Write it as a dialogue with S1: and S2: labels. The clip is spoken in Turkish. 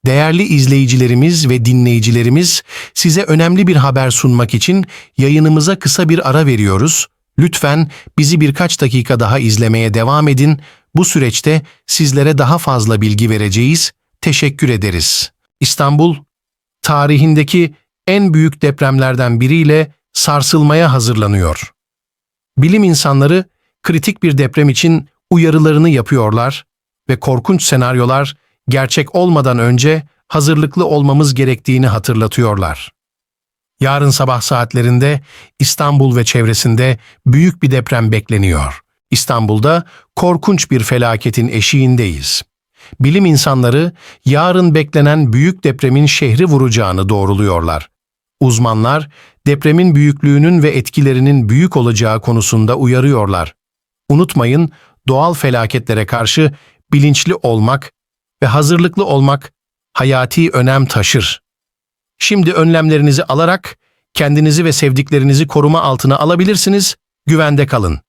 S1: Değerli izleyicilerimiz ve dinleyicilerimiz, size önemli bir haber sunmak için yayınımıza kısa bir ara veriyoruz. Lütfen bizi birkaç dakika daha izlemeye devam edin. Bu süreçte sizlere daha fazla bilgi vereceğiz. Teşekkür ederiz. İstanbul, tarihindeki en büyük depremlerden biriyle sarsılmaya hazırlanıyor. Bilim insanları kritik bir deprem için uyarılarını yapıyorlar ve korkunç senaryolar gerçek olmadan önce hazırlıklı olmamız gerektiğini hatırlatıyorlar. Yarın sabah saatlerinde İstanbul ve çevresinde büyük bir deprem bekleniyor. İstanbul'da korkunç bir felaketin eşiğindeyiz. Bilim insanları yarın beklenen büyük depremin şehri vuracağını doğruluyorlar. Uzmanlar depremin büyüklüğünün ve etkilerinin büyük olacağı konusunda uyarıyorlar. Unutmayın, doğal felaketlere karşı bilinçli olmak ve hazırlıklı olmak hayati önem taşır. Şimdi önlemlerinizi alarak kendinizi ve sevdiklerinizi koruma altına alabilirsiniz, güvende kalın.